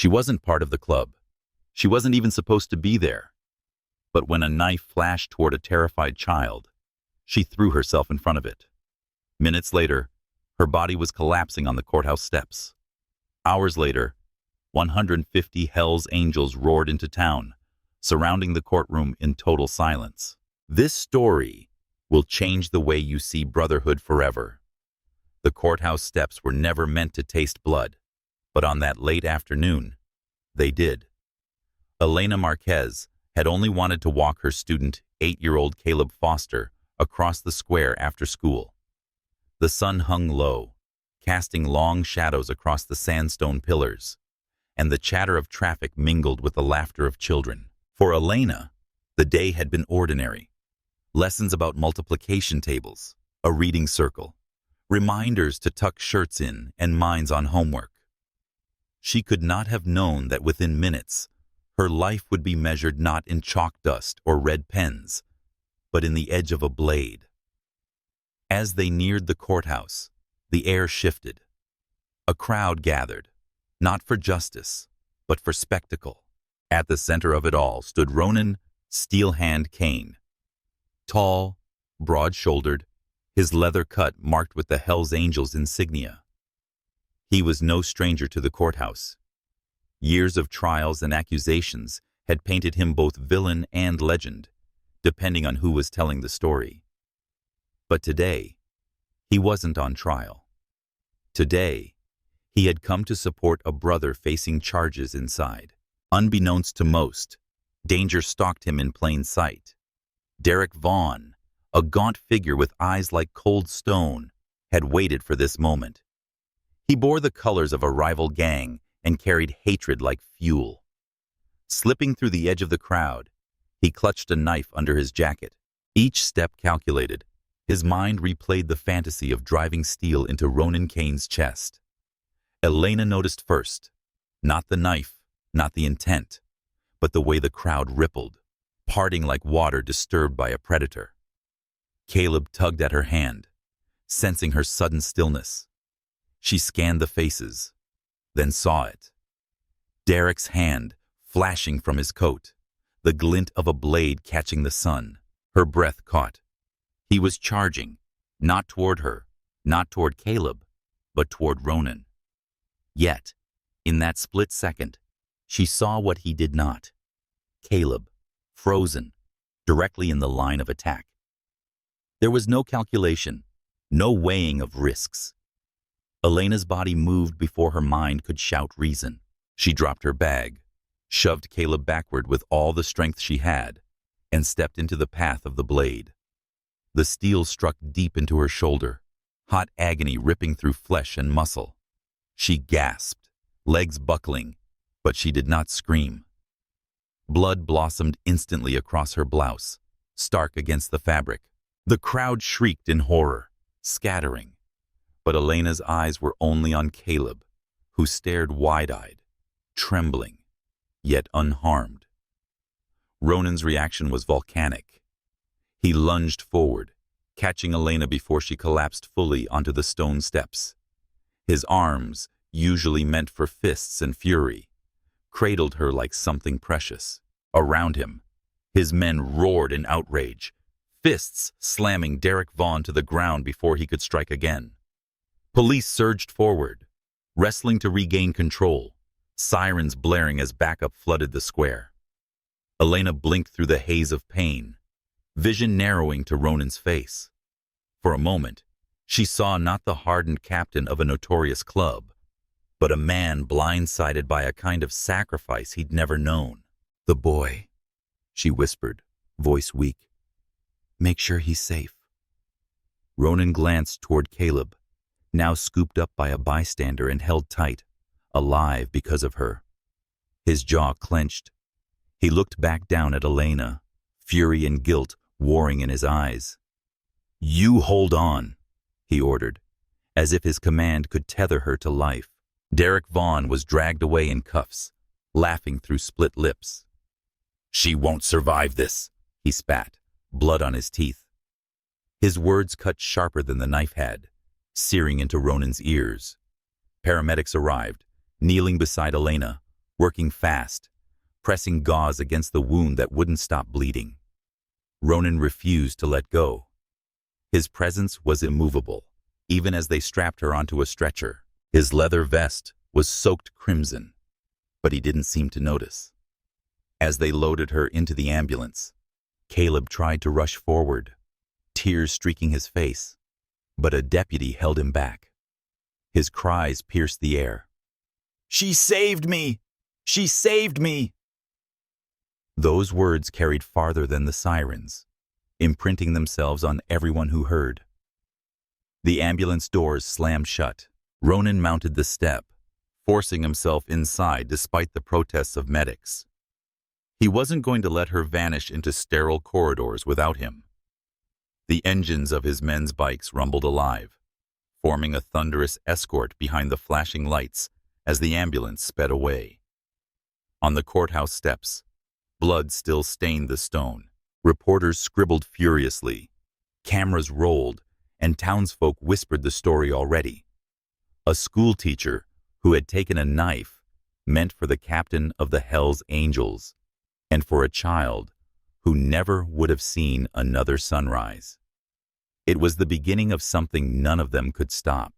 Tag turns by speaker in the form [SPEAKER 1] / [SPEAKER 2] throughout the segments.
[SPEAKER 1] She wasn't part of the club. She wasn't even supposed to be there. But when a knife flashed toward a terrified child, she threw herself in front of it. Minutes later, her body was collapsing on the courthouse steps. Hours later, 150 Hell's Angels roared into town, surrounding the courtroom in total silence. This story will change the way you see brotherhood forever. The courthouse steps were never meant to taste blood, but on that late afternoon, they did. Elena Marquez had only wanted to walk her student, 8-year-old Caleb Foster, across the square after school. The sun hung low, casting long shadows across the sandstone pillars, and the chatter of traffic mingled with the laughter of children. For Elena, the day had been ordinary. Lessons about multiplication tables, a reading circle, reminders to tuck shirts in and minds on homework. She could not have known that within minutes, her life would be measured not in chalk dust or red pens, but in the edge of a blade. As they neared the courthouse, the air shifted. A crowd gathered, not for justice, but for spectacle. At the center of it all stood Ronan Steelhand Kane. Tall, broad-shouldered, his leather cut marked with the Hell's Angels insignia. He was no stranger to the courthouse. Years of trials and accusations had painted him both villain and legend, depending on who was telling the story. But today, he wasn't on trial. Today, he had come to support a brother facing charges inside. Unbeknownst to most, danger stalked him in plain sight. Derek Vaughn, a gaunt figure with eyes like cold stone, had waited for this moment. He bore the colors of a rival gang and carried hatred like fuel. Slipping through the edge of the crowd, he clutched a knife under his jacket. Each step calculated, his mind replayed the fantasy of driving steel into Ronan Kane's chest. Elena noticed first, not the knife, not the intent, but the way the crowd rippled, parting like water disturbed by a predator. Caleb tugged at her hand, sensing her sudden stillness. She scanned the faces, then saw it. Derek's hand flashing from his coat, the glint of a blade catching the sun. Her breath caught. He was charging, not toward her, not toward Caleb, but toward Ronan. Yet, in that split second, she saw what he did not. Caleb, frozen, directly in the line of attack. There was no calculation, no weighing of risks. Elena's body moved before her mind could shout reason. She dropped her bag, shoved Caleb backward with all the strength she had, and stepped into the path of the blade. The steel struck deep into her shoulder, hot agony ripping through flesh and muscle. She gasped, legs buckling, but she did not scream. Blood blossomed instantly across her blouse, stark against the fabric. The crowd shrieked in horror, scattering. But Elena's eyes were only on Caleb, who stared wide-eyed, trembling, yet unharmed. Ronan's reaction was volcanic. He lunged forward, catching Elena before she collapsed fully onto the stone steps. His arms, usually meant for fists and fury, cradled her like something precious. Around him, his men roared in outrage, fists slamming Derek Vaughn to the ground before he could strike again. Police surged forward, wrestling to regain control, sirens blaring as backup flooded the square. Elena blinked through the haze of pain, vision narrowing to Ronan's face. For a moment, she saw not the hardened captain of a notorious club, but a man blindsided by a kind of sacrifice he'd never known. "The boy," she whispered, voice weak. "Make sure he's safe." Ronan glanced toward Caleb, now scooped up by a bystander and held tight, alive because of her. His jaw clenched. He looked back down at Elena, fury and guilt warring in his eyes. "You hold on," he ordered, as if his command could tether her to life. Derek Vaughn was dragged away in cuffs, laughing through split lips. "She won't survive this," he spat, blood on his teeth. His words cut sharper than the knife had, searing into Ronan's ears. Paramedics arrived, kneeling beside Elena, working fast, pressing gauze against the wound that wouldn't stop bleeding. Ronan refused to let go. His presence was immovable, even as they strapped her onto a stretcher. His leather vest was soaked crimson, but he didn't seem to notice. As they loaded her into the ambulance, Caleb tried to rush forward, tears streaking his face, but a deputy held him back. His cries pierced the air. "She saved me! She saved me!" Those words carried farther than the sirens, imprinting themselves on everyone who heard. The ambulance doors slammed shut. Ronan mounted the step, forcing himself inside despite the protests of medics. He wasn't going to let her vanish into sterile corridors without him. The engines of his men's bikes rumbled alive, forming a thunderous escort behind the flashing lights as the ambulance sped away. On the courthouse steps, blood still stained the stone. Reporters scribbled furiously. Cameras rolled, and townsfolk whispered the story already. A schoolteacher who had taken a knife meant for the captain of the Hell's Angels, and for a child who never would have seen another sunrise. It was the beginning of something none of them could stop,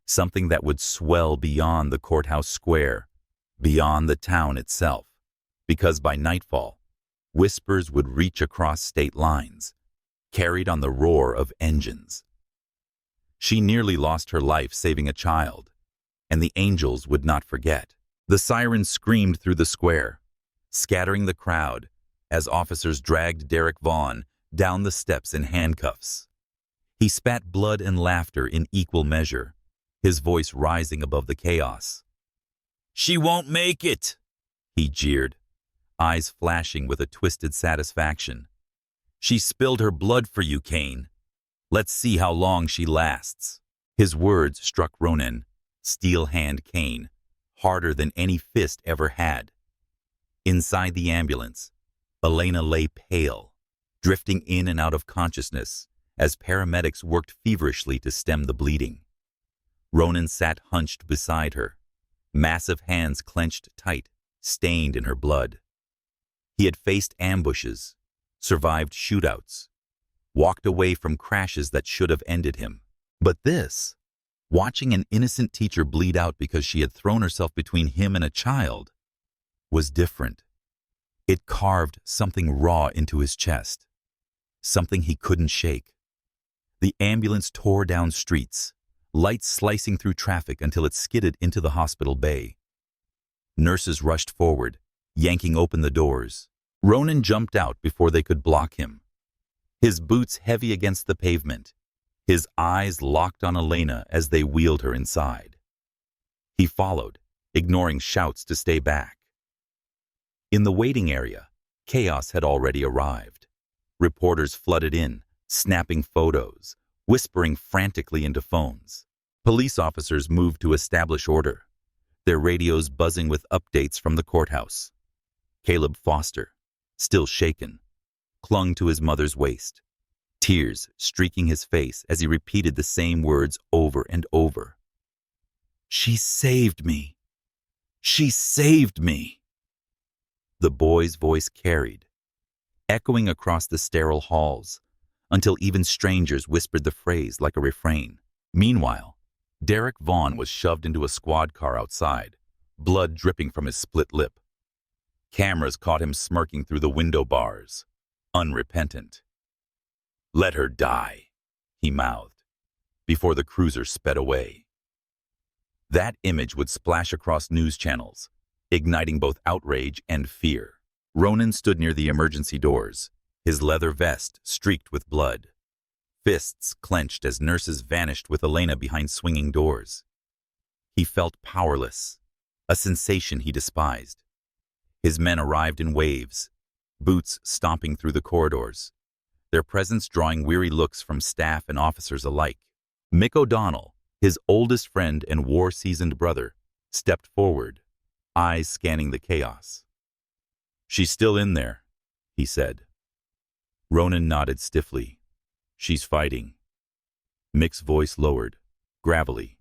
[SPEAKER 1] something that would swell beyond the courthouse square, beyond the town itself, because by nightfall, whispers would reach across state lines, carried on the roar of engines. She nearly lost her life saving a child, and the angels would not forget. The sirens screamed through the square, scattering the crowd as officers dragged Derek Vaughn down the steps in handcuffs. He spat blood and laughter in equal measure, his voice rising above the chaos. "She won't make it," he jeered, eyes flashing with a twisted satisfaction. "She spilled her blood for you, Kane. Let's see how long she lasts." His words struck Ronan, steel-hand Kane, harder than any fist ever had. Inside the ambulance, Elena lay pale, drifting in and out of consciousness as paramedics worked feverishly to stem the bleeding. Ronan sat hunched beside her, massive hands clenched tight, stained in her blood. He had faced ambushes, survived shootouts, walked away from crashes that should have ended him. But this, watching an innocent teacher bleed out because she had thrown herself between him and a child, was different. It carved something raw into his chest, something he couldn't shake. The ambulance tore down streets, lights slicing through traffic until it skidded into the hospital bay. Nurses rushed forward, yanking open the doors. Ronan jumped out before they could block him, his boots heavy against the pavement, his eyes locked on Elena as they wheeled her inside. He followed, ignoring shouts to stay back. In the waiting area, chaos had already arrived. Reporters flooded in, snapping photos, whispering frantically into phones. Police officers moved to establish order, their radios buzzing with updates from the courthouse. Caleb Foster, still shaken, clung to his mother's waist, tears streaking his face as he repeated the same words over and over. "She saved me. She saved me." The boy's voice carried, echoing across the sterile halls, until even strangers whispered the phrase like a refrain. Meanwhile, Derek Vaughn was shoved into a squad car outside, blood dripping from his split lip. Cameras caught him smirking through the window bars, unrepentant. "Let her die," he mouthed, before the cruiser sped away. That image would splash across news channels, igniting both outrage and fear. Ronan stood near the emergency doors, his leather vest streaked with blood, fists clenched as nurses vanished with Elena behind swinging doors. He felt powerless, a sensation he despised. His men arrived in waves, boots stomping through the corridors, their presence drawing weary looks from staff and officers alike. Mick O'Donnell, his oldest friend and war-seasoned brother, stepped forward, eyes scanning the chaos. "She's still in there," he said. Ronan nodded stiffly. "She's fighting." Mick's voice lowered, gravelly.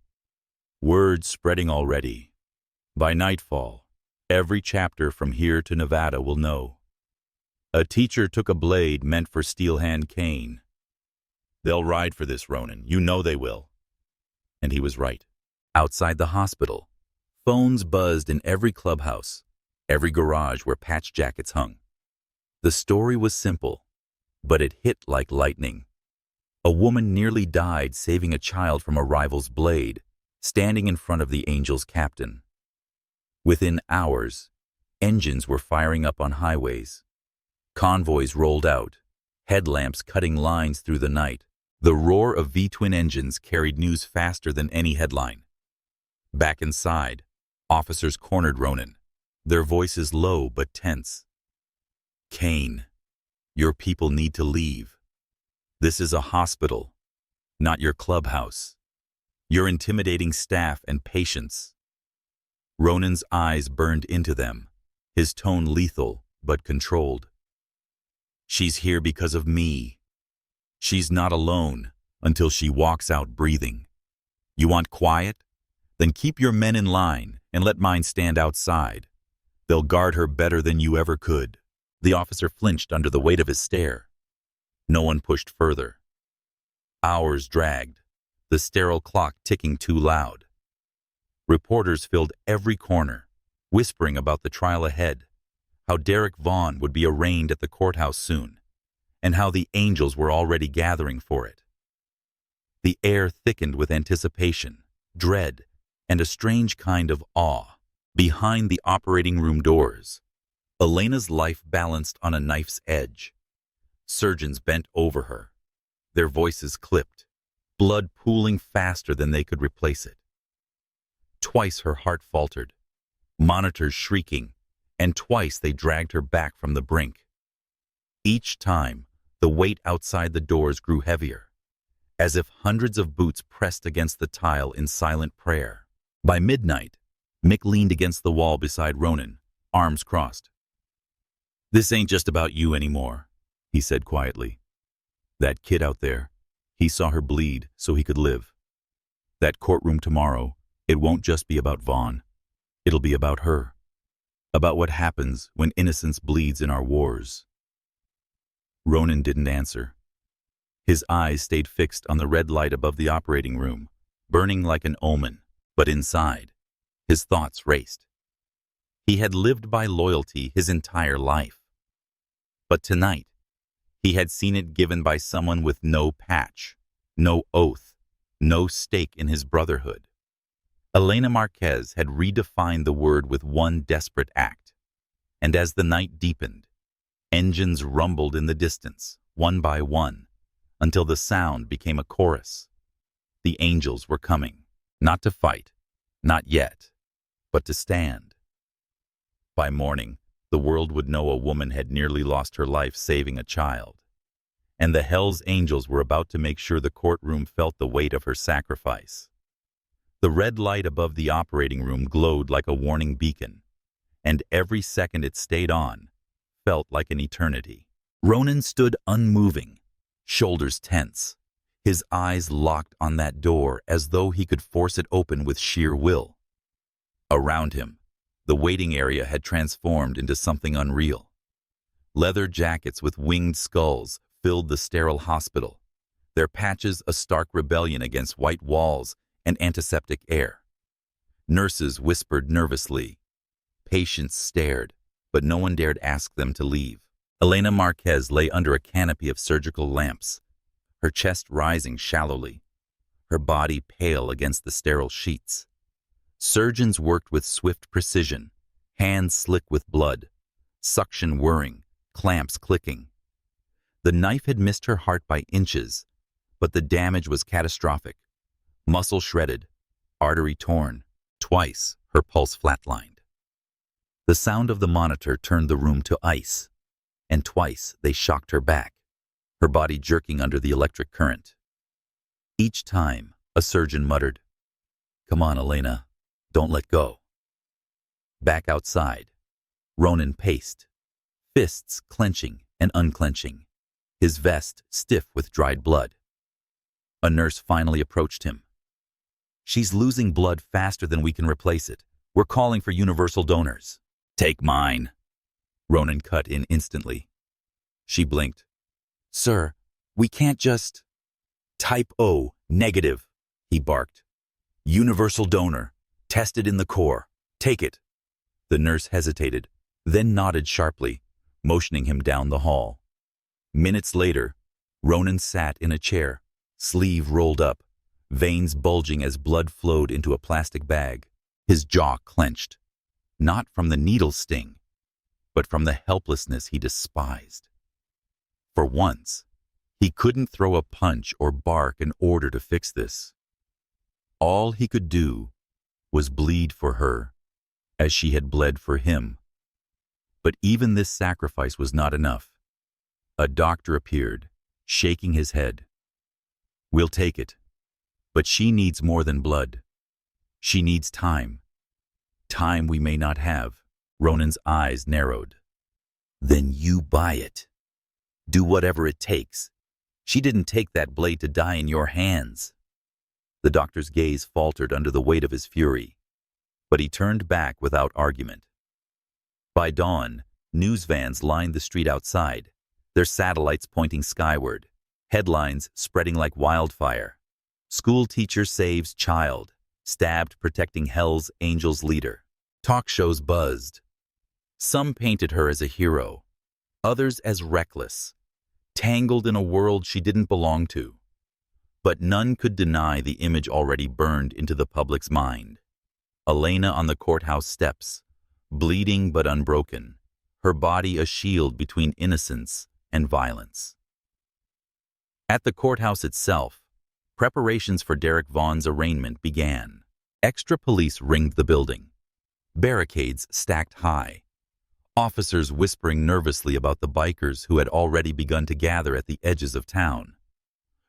[SPEAKER 1] "Word spreading already. By nightfall, Every chapter from here to Nevada will know. A teacher took a blade meant for Steelhand Cain. They'll ride for this, Ronan. You know they will. And he was right. Outside the hospital, phones buzzed in every clubhouse, every garage where patch jackets hung. The story was simple, but it hit like lightning. A woman nearly died saving a child from a rival's blade, standing in front of the Angel's captain. Within hours, engines were firing up on highways. Convoys rolled out, headlamps cutting lines through the night. The roar of V-twin engines carried news faster than any headline. Back inside, officers cornered Ronan, their voices low but tense. Cain, your people need to leave. This is a hospital, not your clubhouse. You're intimidating staff and patients. Ronan's eyes burned into them, his tone lethal but controlled. She's here because of me. She's not alone until she walks out breathing. You want quiet? Then keep your men in line and let mine stand outside. They'll guard her better than you ever could. The officer flinched under the weight of his stare. No one pushed further. Hours dragged, the sterile clock ticking too loud. Reporters filled every corner, whispering about the trial ahead, how Derek Vaughn would be arraigned at the courthouse soon, and how the angels were already gathering for it. The air thickened with anticipation, dread, and a strange kind of awe. Behind the operating room doors, Elena's life balanced on a knife's edge. Surgeons bent over her, their voices clipped, blood pooling faster than they could replace it. Twice her heart faltered, monitors shrieking, and twice they dragged her back from the brink. Each time, the weight outside the doors grew heavier, as if hundreds of boots pressed against the tile in silent prayer. By midnight, Mick leaned against the wall beside Ronan, arms crossed. "This ain't just about you anymore," he said quietly. "That kid out there, he saw her bleed so he could live. That courtroom tomorrow, it won't just be about Vaughn. It'll be about her. About what happens when innocence bleeds in our wars." Ronan didn't answer. His eyes stayed fixed on the red light above the operating room, burning like an omen, but inside, his thoughts raced. He had lived by loyalty his entire life. But tonight, he had seen it given by someone with no patch, no oath, no stake in his brotherhood. Elena Marquez had redefined the word with one desperate act. And as the night deepened, engines rumbled in the distance, one by one, until the sound became a chorus. The angels were coming, not to fight, not yet, but to stand. By morning, the world would know a woman had nearly lost her life saving a child, and the Hell's Angels were about to make sure the courtroom felt the weight of her sacrifice. The red light above the operating room glowed like a warning beacon, and every second it stayed on felt like an eternity. Ronan stood unmoving, shoulders tense, his eyes locked on that door as though he could force it open with sheer will. Around him, the waiting area had transformed into something unreal. Leather jackets with winged skulls filled the sterile hospital, their patches a stark rebellion against white walls and antiseptic air. Nurses whispered nervously. Patients stared, but no one dared ask them to leave. Elena Marquez lay under a canopy of surgical lamps, her chest rising shallowly, her body pale against the sterile sheets. Surgeons worked with swift precision, hands slick with blood, suction whirring, clamps clicking. The knife had missed her heart by inches, but the damage was catastrophic. Muscle shredded, artery torn. Twice, her pulse flatlined. The sound of the monitor turned the room to ice, and twice they shocked her back, her body jerking under the electric current. Each time, a surgeon muttered, "Come on, Elena, don't let go." Back outside, Ronan paced, fists clenching and unclenching, his vest stiff with dried blood. A nurse finally approached him. "She's losing blood faster than we can replace it. We're calling for universal donors." Take mine. Ronan cut in instantly. She blinked. Sir, we can't just… Type O, negative, he barked. Universal donor, tested in the core. Take it. The nurse hesitated, then nodded sharply, motioning him down the hall. Minutes later, Ronan sat in a chair, sleeve rolled up, veins bulging as blood flowed into a plastic bag. His jaw clenched, not from the needle sting, but from the helplessness he despised. For once, he couldn't throw a punch or bark in order to fix this. All he could do was bleed for her, as she had bled for him. But even this sacrifice was not enough. A doctor appeared, shaking his head. We'll take it, but she needs more than blood. She needs time. Time we may not have. Ronan's eyes narrowed. Then you buy it. Do whatever it takes. She didn't take that blade to die in your hands. The doctor's gaze faltered under the weight of his fury, but he turned back without argument. By dawn, news vans lined the street outside, their satellites pointing skyward, headlines spreading like wildfire. School teacher saves child, stabbed protecting Hell's Angels leader. Talk shows buzzed. Some painted her as a hero, others as reckless, tangled in a world she didn't belong to. But none could deny the image already burned into the public's mind. Elena on the courthouse steps, bleeding but unbroken, her body a shield between innocence and violence. At the courthouse itself, preparations for Derek Vaughn's arraignment began. Extra police ringed the building, barricades stacked high, officers whispering nervously about the bikers who had already begun to gather at the edges of town.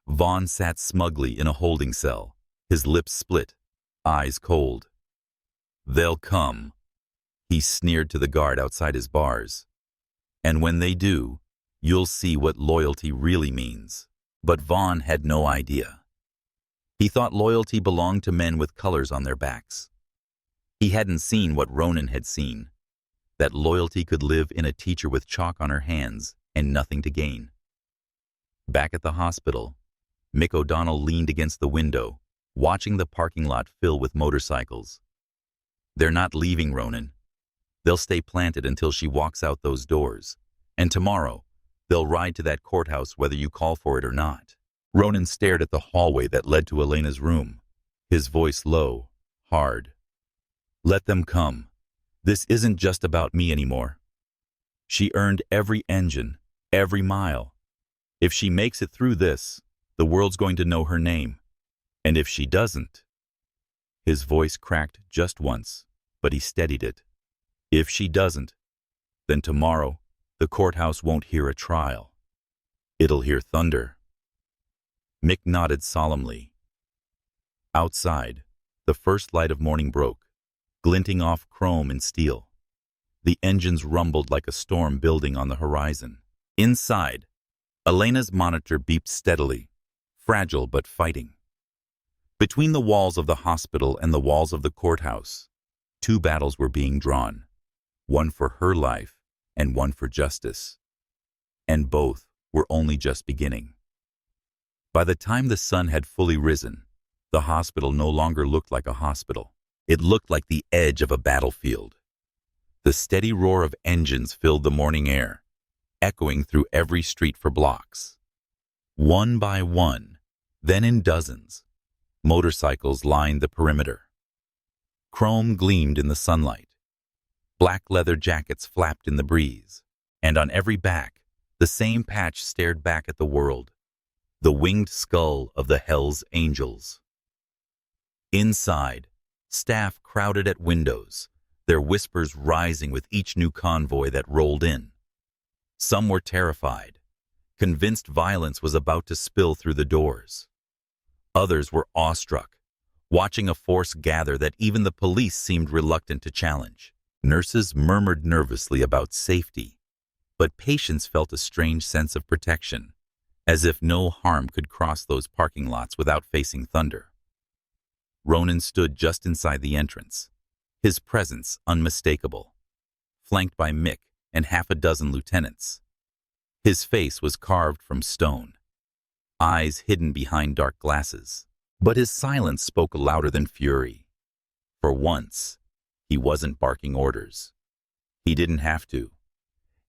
[SPEAKER 1] Vaughn sat smugly in a holding cell, his lips split, eyes cold. They'll come, he sneered to the guard outside his bars. And when they do, you'll see what loyalty really means. But Vaughn had no idea. He thought loyalty belonged to men with colors on their backs. He hadn't seen what Ronan had seen, that loyalty could live in a teacher with chalk on her hands and nothing to gain. Back at the hospital, Mick O'Donnell leaned against the window, watching the parking lot fill with motorcycles. They're not leaving, Ronan. They'll stay planted until she walks out those doors. And tomorrow, they'll ride to that courthouse whether you call for it or not. Ronan stared at the hallway that led to Elena's room, his voice low, hard. Let them come. This isn't just about me anymore. She earned every engine, every mile. If she makes it through this, the world's going to know her name. And if she doesn't… His voice cracked just once, but he steadied it. If she doesn't, then tomorrow the courthouse won't hear a trial. It'll hear thunder. Mick nodded solemnly. Outside, the first light of morning broke, glinting off chrome and steel. The engines rumbled like a storm building on the horizon. Inside, Elena's monitor beeped steadily, fragile but fighting. Between the walls of the hospital and the walls of the courthouse, two battles were being drawn, one for her life and one for justice. And both were only just beginning. By the time the sun had fully risen, the hospital no longer looked like a hospital. It looked like the edge of a battlefield. The steady roar of engines filled the morning air, echoing through every street for blocks. One by one, then in dozens, motorcycles lined the perimeter. Chrome gleamed in the sunlight. Black leather jackets flapped in the breeze, and on every back, the same patch stared back at the world, the winged skull of the Hell's Angels. Inside, staff crowded at windows, their whispers rising with each new convoy that rolled in. Some were terrified, convinced violence was about to spill through the doors. Others were awestruck, watching a force gather that even the police seemed reluctant to challenge. Nurses murmured nervously about safety, but patients felt a strange sense of protection, as if no harm could cross those parking lots without facing thunder. Ronan stood just inside the entrance, his presence unmistakable. flanked by Mick and half a dozen lieutenants. His face was carved from stone, eyes hidden behind dark glasses. But his silence spoke louder than fury. For once, he wasn't barking orders. He didn't have to.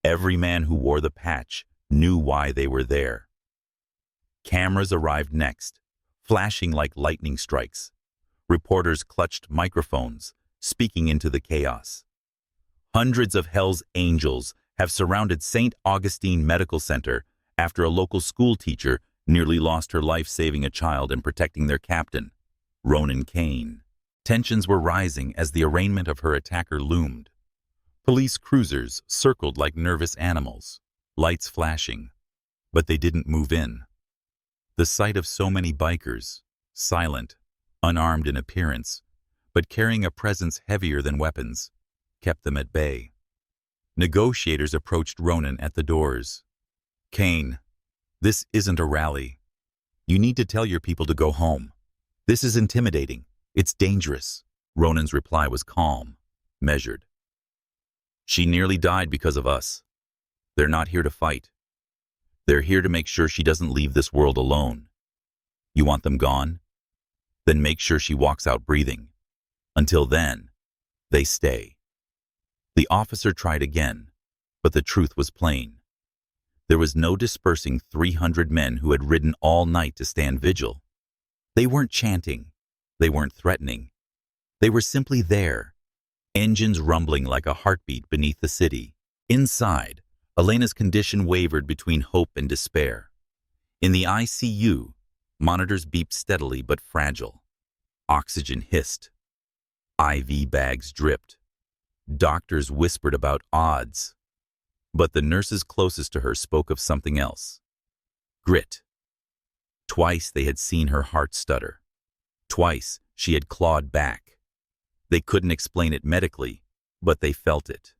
[SPEAKER 1] Every man who wore the patch knew why they were there. Cameras arrived next, flashing like lightning strikes. Reporters clutched microphones, speaking into the chaos. Hundreds of Hell's Angels have surrounded St. Augustine Medical Center after a local school teacher nearly lost her life saving a child and protecting their captain, Ronan Kane. Tensions were rising as the arraignment of her attacker loomed. Police cruisers circled like nervous animals, lights flashing, but they didn't move in. The sight of so many bikers, silent, unarmed in appearance, but carrying a presence heavier than weapons, kept them at bay. Negotiators approached Ronan at the doors. "Kane, this isn't a rally. You need to tell your people to go home. This is intimidating. It's dangerous." Ronan's reply was calm, measured. "She nearly died because of us. They're not here to fight. They're here to make sure she doesn't leave this world alone. You want them gone? Then make sure she walks out breathing. Until then, they stay." The officer tried again, but the truth was plain. There was no dispersing 300 men who had ridden all night to stand vigil. They weren't chanting. They weren't threatening. They were simply there, engines rumbling like a heartbeat beneath the city. Inside, Elena's condition wavered between hope and despair. In the ICU, monitors beeped steadily but fragile. Oxygen hissed. IV bags dripped. Doctors whispered about odds. But the nurses closest to her spoke of something else. Grit. Twice they had seen her heart stutter. Twice she had clawed back. They couldn't explain it medically, but they felt it.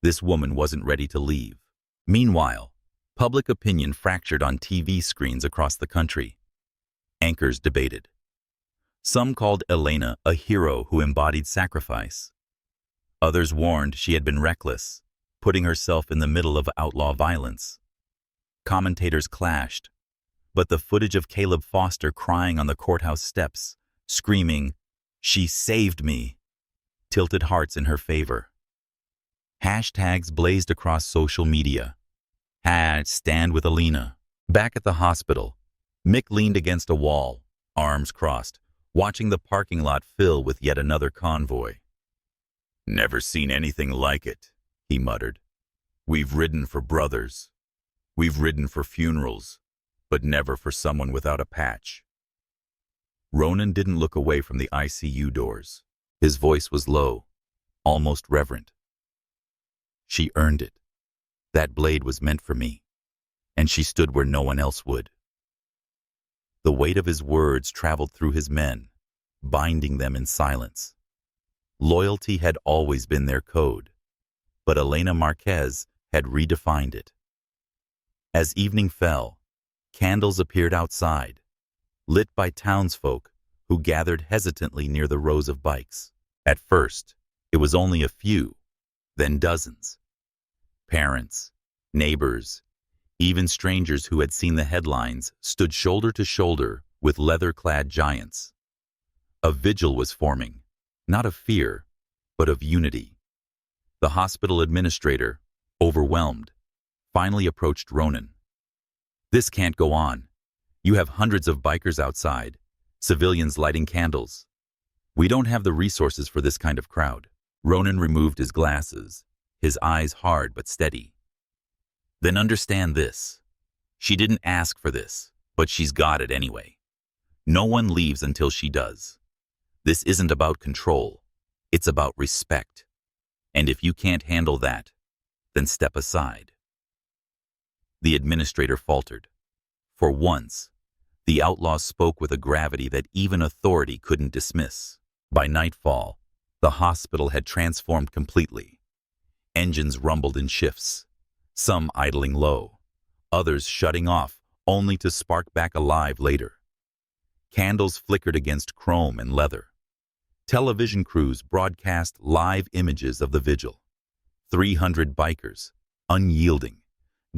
[SPEAKER 1] This woman wasn't ready to leave. Meanwhile, public opinion fractured on TV screens across the country. Anchors debated. Some called Elena a hero who embodied sacrifice. Others warned she had been reckless, putting herself in the middle of outlaw violence. Commentators clashed, but the footage of Caleb Foster crying on the courthouse steps, screaming, "She saved me," tilted hearts in her favor. Hashtags blazed across social media. #Stand with Elena. Back at the hospital, Mick leaned against a wall, arms crossed, watching the parking lot fill with yet another convoy. "Never seen anything like it," he muttered. "We've ridden for brothers. We've ridden for funerals, but never for someone without a patch." Ronan didn't look away from the ICU doors. His voice was low, almost reverent. "She earned it. That blade was meant for me, and she stood where no one else would." The weight of his words traveled through his men, binding them in silence. Loyalty had always been their code, but Elena Marquez had redefined it. As evening fell, candles appeared outside, lit by townsfolk who gathered hesitantly near the rows of bikes. At first, it was only a few, then dozens. Parents, neighbors, even strangers who had seen the headlines stood shoulder to shoulder with leather-clad giants. A vigil was forming, not of fear, but of unity. The hospital administrator, overwhelmed, finally approached Ronan. "This can't go on. You have hundreds of bikers outside, civilians lighting candles. We don't have the resources for this kind of crowd." Ronan removed his glasses, his eyes hard but steady. "Then understand this. She didn't ask for this, but she's got it anyway. No one leaves until she does. This isn't about control. It's about respect. And if you can't handle that, then step aside." The administrator faltered. For once, the outlaw spoke with a gravity that even authority couldn't dismiss. By nightfall, the hospital had transformed completely. Engines rumbled in shifts, some idling low, others shutting off only to spark back alive later. Candles flickered against chrome and leather. Television crews broadcast live images of the vigil. 300 bikers, unyielding,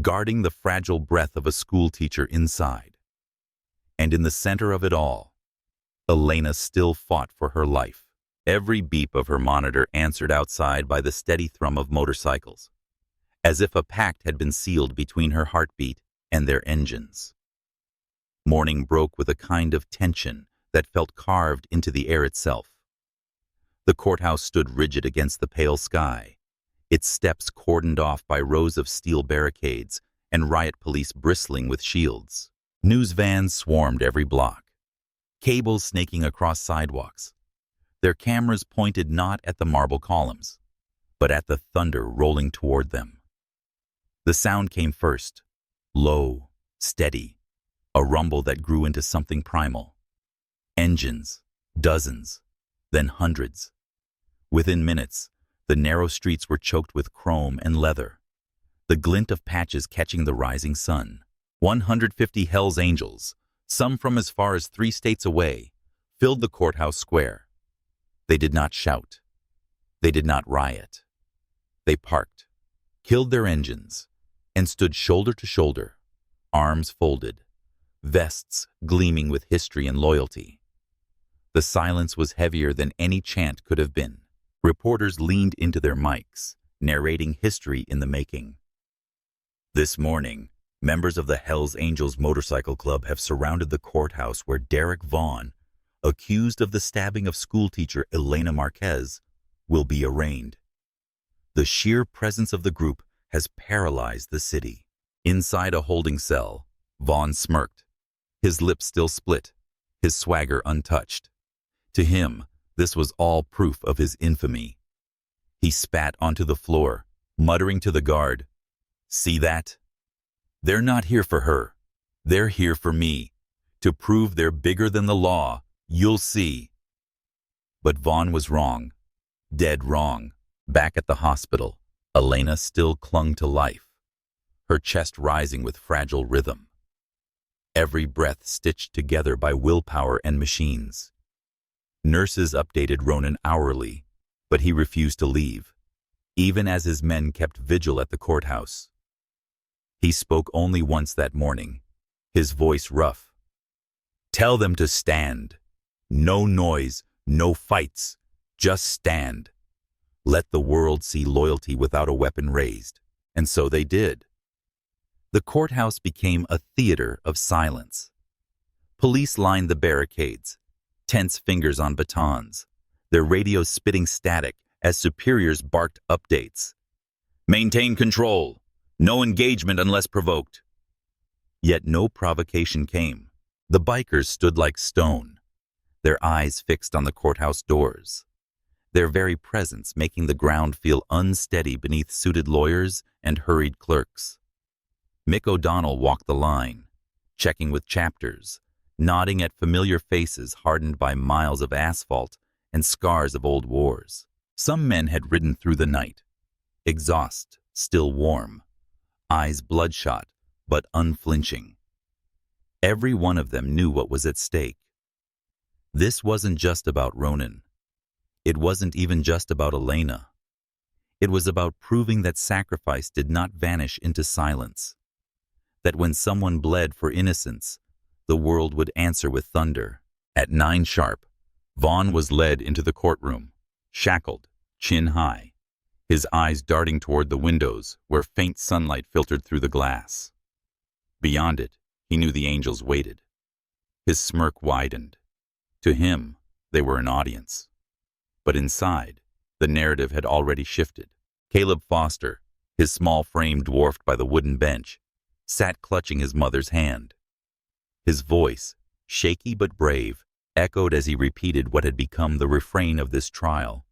[SPEAKER 1] guarding the fragile breath of a schoolteacher inside. And in the center of it all, Elena still fought for her life. Every beep of her monitor answered outside by the steady thrum of motorcycles, as if a pact had been sealed between her heartbeat and their engines. Morning broke with a kind of tension that felt carved into the air itself. The courthouse stood rigid against the pale sky, its steps cordoned off by rows of steel barricades and riot police bristling with shields. News vans swarmed every block, cables snaking across sidewalks, their cameras pointed not at the marble columns, but at the thunder rolling toward them. The sound came first, low, steady, a rumble that grew into something primal. Engines, dozens, then hundreds. Within minutes, the narrow streets were choked with chrome and leather, the glint of patches catching the rising sun. 150 Hells Angels, some from as far as 3 states away, filled the courthouse square. They did not shout. They did not riot. They parked, killed their engines, and stood shoulder to shoulder, arms folded, vests gleaming with history and loyalty. The silence was heavier than any chant could have been. Reporters leaned into their mics, narrating history in the making. This morning, members of the Hells Angels Motorcycle Club have surrounded the courthouse where Derek Vaughn, accused of the stabbing of schoolteacher Elena Marquez, will be arraigned. The sheer presence of the group has paralyzed the city. Inside a holding cell, Vaughn smirked, his lips still split, his swagger untouched. To him, this was all proof of his infamy. He spat onto the floor, muttering to the guard, "See that? They're not here for her. They're here for me. To prove they're bigger than the law, you'll see." But Vaughn was wrong. Dead wrong. Back at the hospital, Elena still clung to life, her chest rising with fragile rhythm. Every breath stitched together by willpower and machines. Nurses updated Ronan hourly, but he refused to leave, even as his men kept vigil at the courthouse. He spoke only once that morning, his voice rough. "Tell them to stand. No noise, no fights. Just stand. Let the world see loyalty without a weapon raised." And so they did. The courthouse became a theater of silence. Police lined the barricades, tense fingers on batons, their radios spitting static as superiors barked updates. "Maintain control. No engagement unless provoked." Yet no provocation came. The bikers stood like stone, their eyes fixed on the courthouse doors, their very presence making the ground feel unsteady beneath suited lawyers and hurried clerks. Mick O'Donnell walked the line, checking with chapters, nodding at familiar faces hardened by miles of asphalt and scars of old wars. Some men had ridden through the night, exhaust still warm, eyes bloodshot but unflinching. Every one of them knew what was at stake. This wasn't just about Ronan. It wasn't even just about Elena. It was about proving that sacrifice did not vanish into silence, that when someone bled for innocence, the world would answer with thunder. At 9 sharp, Vaughn was led into the courtroom, shackled, chin high, his eyes darting toward the windows where faint sunlight filtered through the glass. Beyond it, he knew the angels waited. His smirk widened. To him, they were an audience. But inside, the narrative had already shifted. Caleb Foster, his small frame dwarfed by the wooden bench, sat clutching his mother's hand. His voice, shaky but brave, echoed as he repeated what had become the refrain of this trial.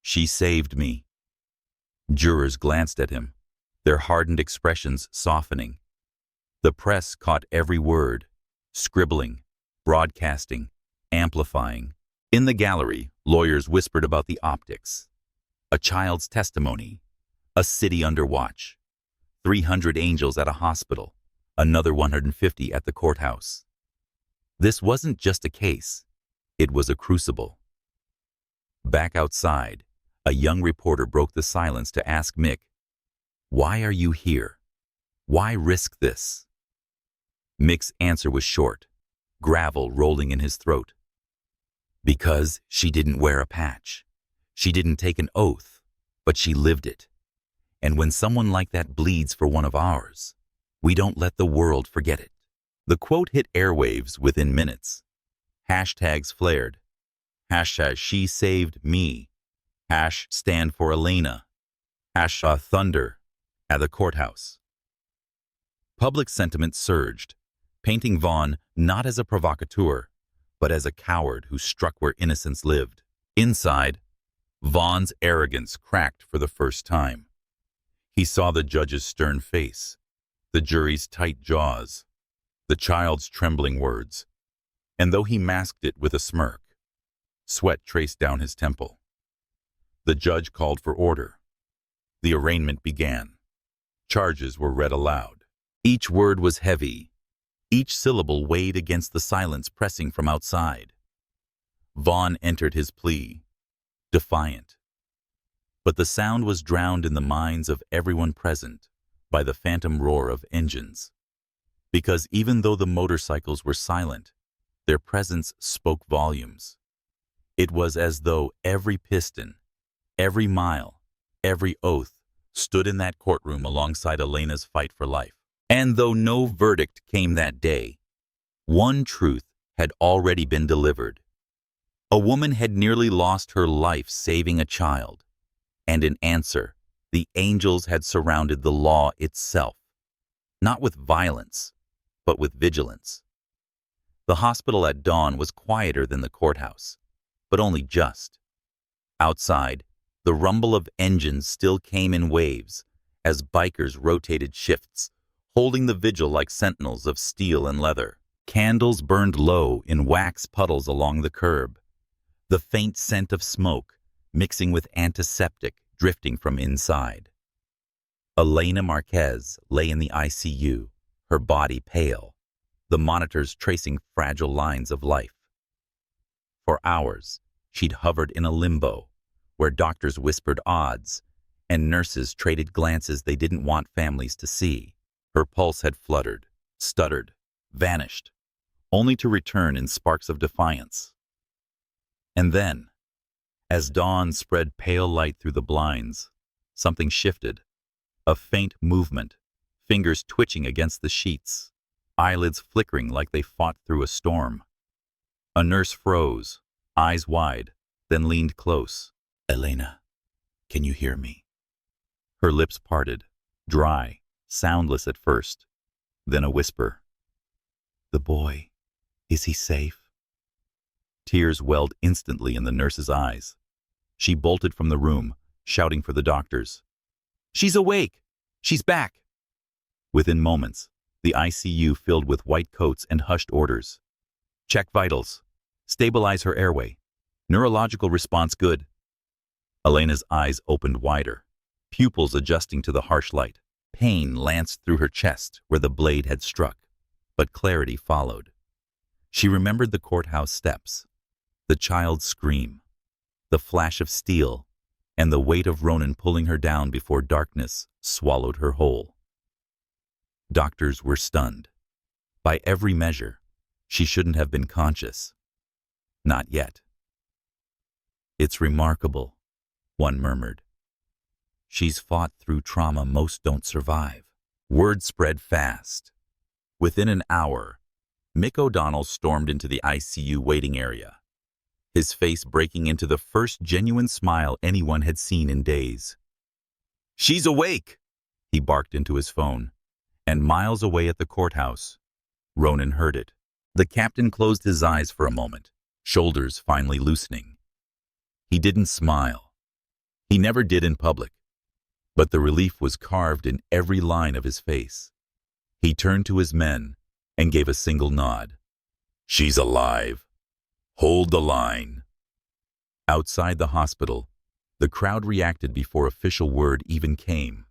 [SPEAKER 1] "She saved me." Jurors glanced at him, their hardened expressions softening. The press caught every word, scribbling, broadcasting, amplifying. In the gallery, lawyers whispered about the optics. A child's testimony, a city under watch, 300 angels at a hospital, another 150 at the courthouse. This wasn't just a case, it was a crucible. Back outside, A young reporter broke the silence to ask Mick, "Why are you here? Why risk this?" Mick's answer was short, gravel rolling in his throat. Because she didn't wear a patch. She didn't take an oath, but she lived it. And when someone like that bleeds for one of ours, we don't let the world forget it. The quote hit airwaves within minutes. Hashtags flared. Hashtag she saved me. Hash stand for Elena. Hash thunder at the courthouse. Public sentiment surged, painting Vaughn not as a provocateur, but as a coward who struck where innocence lived. Inside, Vaughn's arrogance cracked for the first time. He saw the judge's stern face, the jury's tight jaws, the child's trembling words, and though he masked it with a smirk, sweat traced down his temple. The judge called for order. The arraignment began. Charges were read aloud. Each word was heavy. Each syllable weighed against the silence pressing from outside. Vaughn entered his plea, defiant. But the sound was drowned in the minds of everyone present by the phantom roar of engines. Because even though the motorcycles were silent, their presence spoke volumes. It was as though every piston, every mile, every oath stood in that courtroom alongside Elena's fight for life. And though no verdict came that day, one truth had already been delivered. A woman had nearly lost her life saving a child, and in answer, the angels had surrounded the law itself, not with violence, but with vigilance. The hospital at dawn was quieter than the courthouse, but only just. Outside, the rumble of engines still came in waves as bikers rotated shifts, holding the vigil like sentinels of steel and leather. Candles burned low in wax puddles along the curb, the faint scent of smoke mixing with antiseptic drifting from inside. Elena Marquez lay in the ICU, her body pale, the monitors tracing fragile lines of life. For hours, she'd hovered in a limbo, where doctors whispered odds and nurses traded glances they didn't want families to see. Her pulse had fluttered, stuttered, vanished, only to return in sparks of defiance. And then, as dawn spread pale light through the blinds, something shifted. A faint movement, fingers twitching against the sheets, eyelids flickering like they fought through a storm. A nurse froze, eyes wide, then leaned close. "Elena, can you hear me?" Her lips parted, dry, soundless at first, then a whisper. "The boy, is he safe?" Tears welled instantly in the nurse's eyes. She bolted from the room, shouting for the doctors. "She's awake! She's back!" Within moments, the ICU filled with white coats and hushed orders. "Check vitals. Stabilize her airway. Neurological response good." Elena's eyes opened wider, pupils adjusting to the harsh light. Pain lanced through her chest where the blade had struck, but clarity followed. She remembered the courthouse steps, the child's scream, the flash of steel, and the weight of Ronan pulling her down before darkness swallowed her whole. Doctors were stunned. By every measure, she shouldn't have been conscious. Not yet. "It's remarkable," one murmured. "She's fought through trauma most don't survive." Word spread fast. Within an hour, Mick O'Donnell stormed into the ICU waiting area, his face breaking into the first genuine smile anyone had seen in days. "She's awake!" he barked into his phone, and miles away at the courthouse, Ronan heard it. The captain closed his eyes for a moment, shoulders finally loosening. He didn't smile. He never did in public, but the relief was carved in every line of his face. He turned to his men and gave a single nod. "She's alive. Hold the line." Outside the hospital, the crowd reacted before official word even came.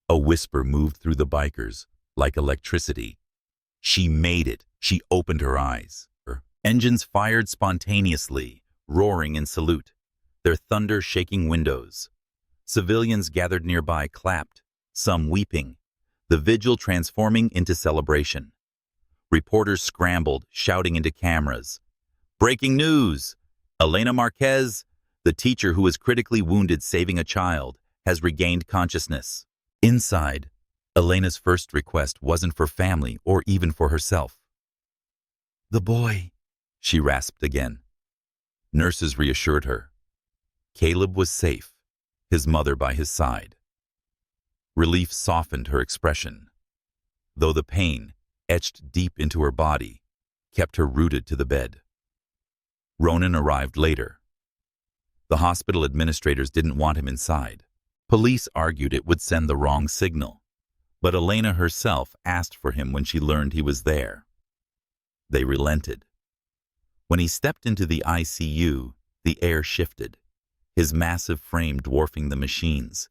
[SPEAKER 1] A whisper moved through the bikers, like electricity. She made it. She opened her eyes. Engines fired spontaneously, roaring in salute. their thunder shaking windows. Civilians gathered nearby clapped, some weeping, the vigil transforming into celebration. Reporters scrambled, shouting into cameras. Breaking news! Elena Marquez, the teacher who was critically wounded saving a child, has regained consciousness. Inside, Elena's first request wasn't for family or even for herself. "The boy," she rasped again. Nurses reassured her. Caleb was safe, his mother by his side. Relief softened her expression, though the pain, etched deep into her body, kept her rooted to the bed. Ronan arrived later. The hospital administrators didn't want him inside. Police argued it would send the wrong signal, but Elena herself asked for him when she learned he was there. They relented. When he stepped into the ICU, the air shifted, his massive frame dwarfing the machines,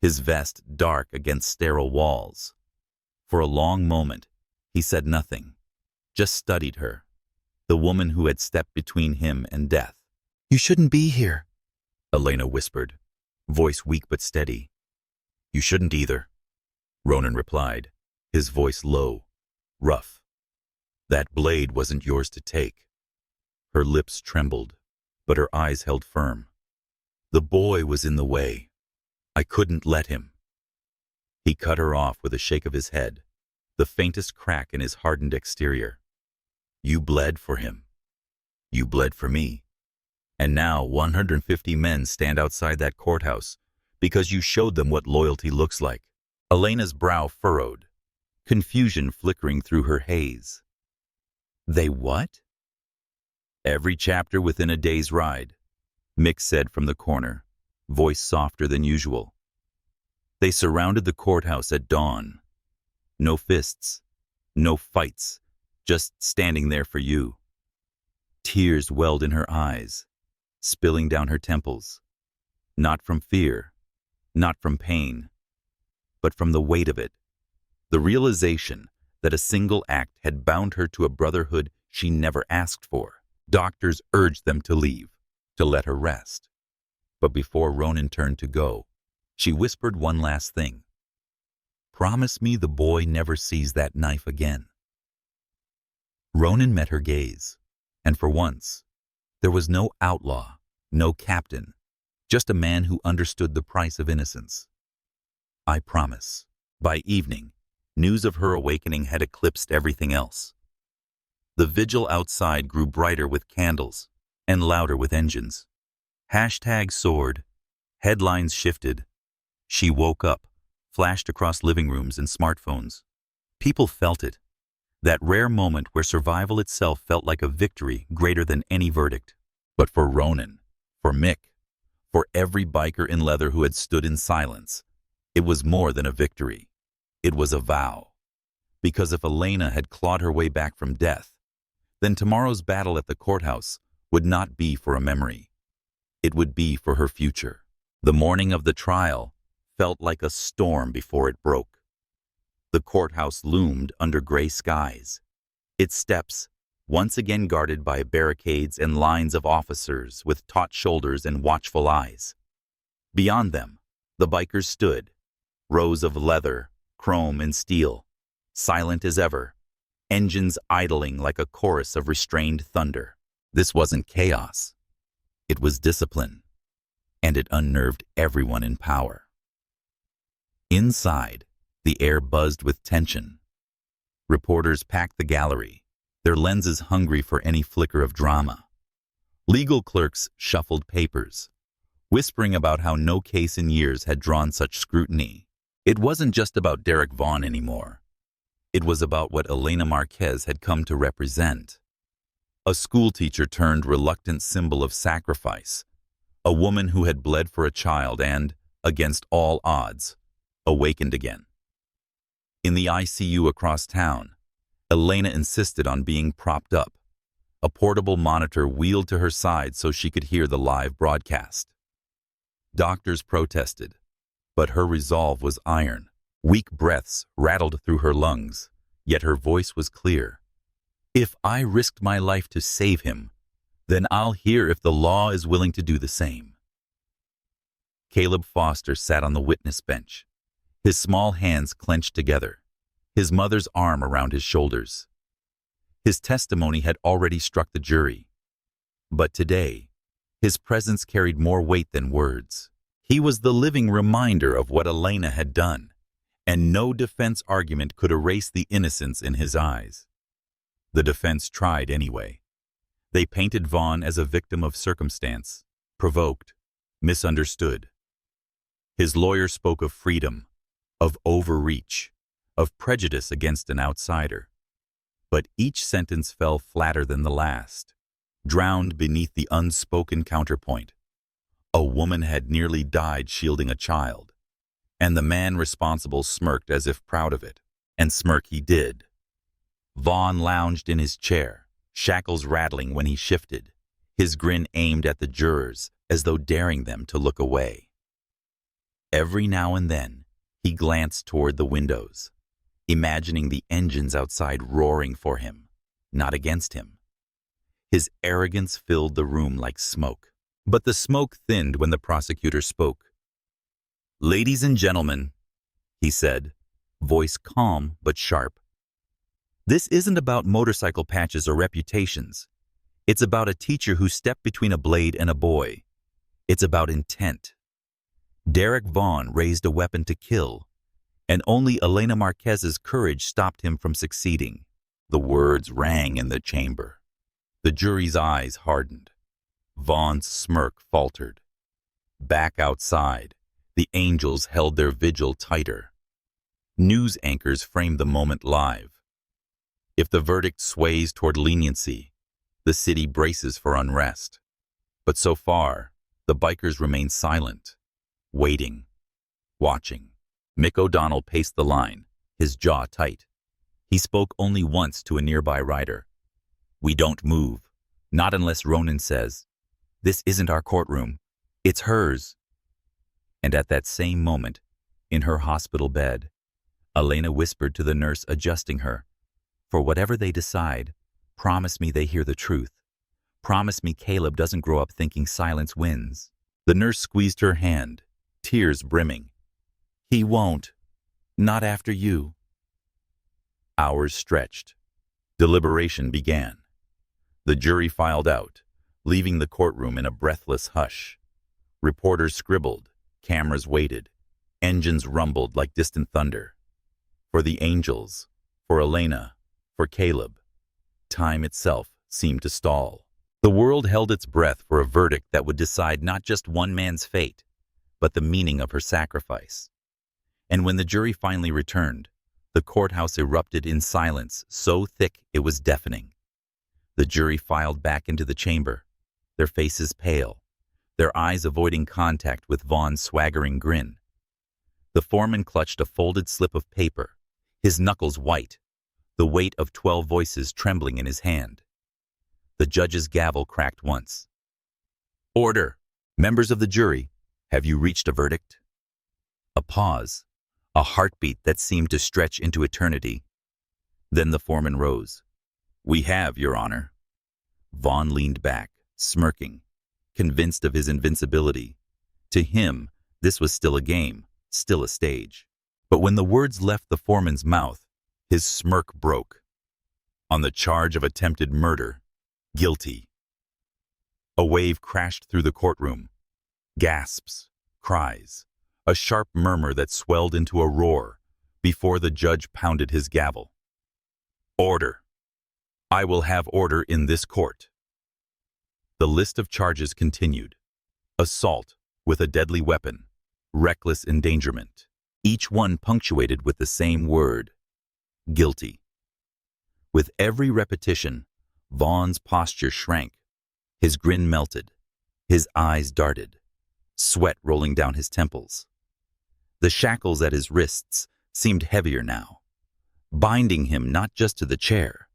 [SPEAKER 1] his vest dark against sterile walls. For a long moment, he said nothing, just studied her, the woman who had stepped between him and death. "You shouldn't be here," Elena whispered, voice weak but steady. "You shouldn't either," Ronan replied, his voice low, rough. "That blade wasn't yours to take." Her lips trembled, but her eyes held firm. "The boy was in the way. I couldn't let him." He cut her off with a shake of his head, the faintest crack in his hardened exterior. "You bled for him. You bled for me. And now 150 men stand outside that courthouse because you showed them what loyalty looks like." Elena's brow furrowed, confusion flickering through her haze. "They what?" "Every chapter within a day's ride," Mick said from the corner, voice softer than usual. "They surrounded the courthouse at dawn. No fists, no fights, just standing there for you." Tears welled in her eyes, spilling down her temples. Not from fear, not from pain, but from the weight of it, the realization that a single act had bound her to a brotherhood she never asked for. Doctors urged them to leave, to let her rest. But before Ronan turned to go, she whispered one last thing. "Promise me the boy never sees that knife again." Ronan met her gaze, and for once, there was no outlaw, no captain, just a man who understood the price of innocence. "I promise." By evening, news of her awakening had eclipsed everything else. The vigil outside grew brighter with candles and louder with engines. Hashtag soared, headlines shifted. She woke up, flashed across living rooms and smartphones. People felt it, that rare moment where survival itself felt like a victory greater than any verdict. But for Ronan, for Mick, for every biker in leather who had stood in silence, it was more than a victory. It was a vow. Because if Elena had clawed her way back from death, then tomorrow's battle at the courthouse would not be for a memory. It would be for her future. The morning of the trial felt like a storm before it broke. The courthouse loomed under gray skies, its steps once again guarded by barricades and lines of officers with taut shoulders and watchful eyes. Beyond them, the bikers stood, rows of leather, chrome, and steel, silent as ever, engines idling like a chorus of restrained thunder. This wasn't chaos. It was discipline, and it unnerved everyone in power. Inside, the air buzzed with tension. Reporters packed the gallery, their lenses hungry for any flicker of drama. Legal clerks shuffled papers, whispering about how no case in years had drawn such scrutiny. It wasn't just about Derek Vaughn anymore. It was about what Elena Marquez had come to represent. A schoolteacher turned reluctant symbol of sacrifice, a woman who had bled for a child and, against all odds, awakened again. In the ICU across town, Elena insisted on being propped up, a portable monitor wheeled to her side so she could hear the live broadcast. Doctors protested, but her resolve was iron. Weak breaths rattled through her lungs, yet her voice was clear. "If I risked my life to save him, then I'll hear if the law is willing to do the same." Caleb Foster sat on the witness bench, his small hands clenched together, his mother's arm around his shoulders. His testimony had already struck the jury, but today, his presence carried more weight than words. He was the living reminder of what Elena had done, and no defense argument could erase the innocence in his eyes. The defense tried anyway. They painted Vaughn as a victim of circumstance, provoked, misunderstood. His lawyer spoke of freedom, of overreach, of prejudice against an outsider. But each sentence fell flatter than the last, drowned beneath the unspoken counterpoint. A woman had nearly died shielding a child, and the man responsible smirked as if proud of it, and smirk he did. Vaughn lounged in his chair, shackles rattling when he shifted, his grin aimed at the jurors as though daring them to look away. Every now and then, he glanced toward the windows, imagining the engines outside roaring for him, not against him. His arrogance filled the room like smoke, but the smoke thinned when the prosecutor spoke. "Ladies and gentlemen," he said, voice calm but sharp, "this isn't about motorcycle patches or reputations. It's about a teacher who stepped between a blade and a boy. It's about intent. Derek Vaughn raised a weapon to kill, and only Elena Marquez's courage stopped him from succeeding." The words rang in the chamber. The jury's eyes hardened. Vaughn's smirk faltered. Back outside, the angels held their vigil tighter. News anchors framed the moment live. If the verdict sways toward leniency, the city braces for unrest. But so far, the bikers remain silent, waiting, watching. Mick O'Donnell paced the line, his jaw tight. He spoke only once to a nearby rider. "We don't move, not unless Ronan says, 'This isn't our courtroom, it's hers.'" And at that same moment, in her hospital bed, Elena whispered to the nurse adjusting her, "For whatever they decide, promise me they hear the truth. Promise me Caleb doesn't grow up thinking silence wins." The nurse squeezed her hand, tears brimming. "He won't. Not after you." Hours stretched. Deliberation began. The jury filed out, leaving the courtroom in a breathless hush. Reporters scribbled, cameras waited, engines rumbled like distant thunder. For the angels, for Elena, for Caleb, time itself seemed to stall. The world held its breath for a verdict that would decide not just one man's fate, but the meaning of her sacrifice. And when the jury finally returned, the courthouse erupted in silence so thick it was deafening. The jury filed back into the chamber, their faces pale, their eyes avoiding contact with Vaughn's swaggering grin. The foreman clutched a folded slip of paper, his knuckles white, the weight of 12 voices trembling in his hand. The judge's gavel cracked once. "Order! Members of the jury, have you reached a verdict?" A pause, a heartbeat that seemed to stretch into eternity. Then the foreman rose. "We have, Your Honor." Vaughn leaned back, smirking, convinced of his invincibility. To him, this was still a game, still a stage. But when the words left the foreman's mouth, his smirk broke. "On the charge of attempted murder, guilty." A wave crashed through the courtroom. Gasps, cries, a sharp murmur that swelled into a roar before the judge pounded his gavel. "Order! I will have order in this court." The list of charges continued. Assault with a deadly weapon, reckless endangerment, each one punctuated with the same word: guilty. With every repetition, Vaughn's posture shrank. His grin melted. His eyes darted, sweat rolling down his temples. The shackles at his wrists seemed heavier now, binding him not just to the chair,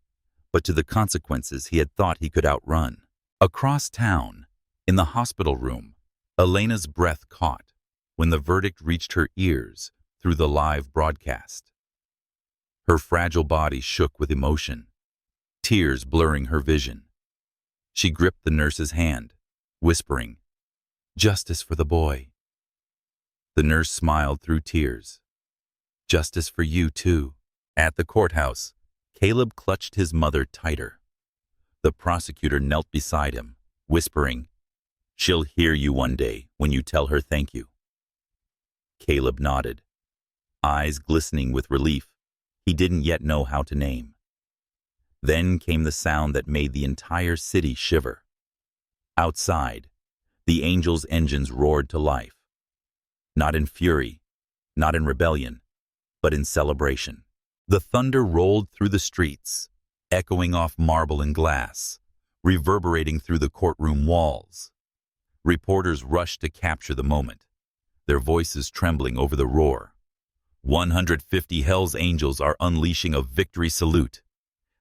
[SPEAKER 1] but to the consequences he had thought he could outrun. Across town, in the hospital room, Elena's breath caught when the verdict reached her ears through the live broadcast. Her fragile body shook with emotion, tears blurring her vision. She gripped the nurse's hand, whispering, "Justice for the boy." The nurse smiled through tears. Justice for you, too. At the courthouse, Caleb clutched his mother tighter. The prosecutor knelt beside him, whispering, "She'll hear you one day when you tell her thank you." Caleb nodded, eyes glistening with relief he didn't yet know how to name. Then came the sound that made the entire city shiver. Outside, the Angels' engines roared to life. Not in fury, not in rebellion, but in celebration. The thunder rolled through the streets, echoing off marble and glass, reverberating through the courtroom walls. Reporters rushed to capture the moment, their voices trembling over the roar. 150 Hell's Angels are unleashing a victory salute.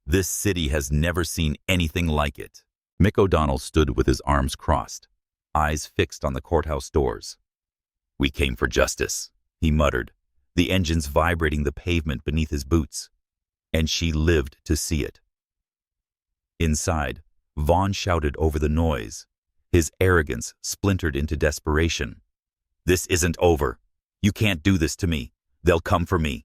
[SPEAKER 1] This city has never seen anything like it. Mick O'Donnell stood with his arms crossed, eyes fixed on the courthouse doors. "We came for justice," he muttered, the engines vibrating the pavement beneath his boots. And she lived to see it. Inside, Vaughn shouted over the noise, his arrogance splintered into desperation. "This isn't over. You can't do this to me. They'll come for me."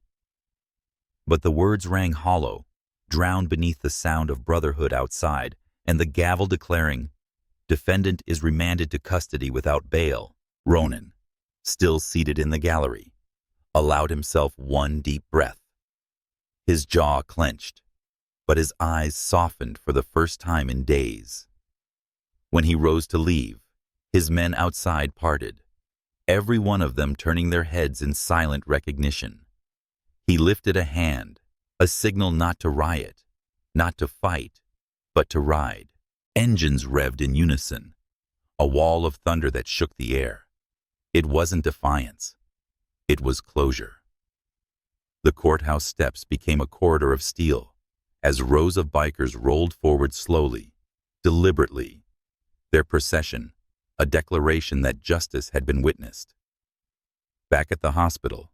[SPEAKER 1] But the words rang hollow, drowned beneath the sound of brotherhood outside and the gavel declaring, "Defendant is remanded to custody without bail." Ronan, still seated in the gallery, allowed himself one deep breath. His jaw clenched, but his eyes softened for the first time in days. When he rose to leave, his men outside parted, every one of them turning their heads in silent recognition. He lifted a hand, a signal not to riot, not to fight, but to ride. Engines revved in unison, a wall of thunder that shook the air. It wasn't defiance. It was closure. The courthouse steps became a corridor of steel as rows of bikers rolled forward slowly, deliberately, their procession a declaration that justice had been witnessed. Back at the hospital,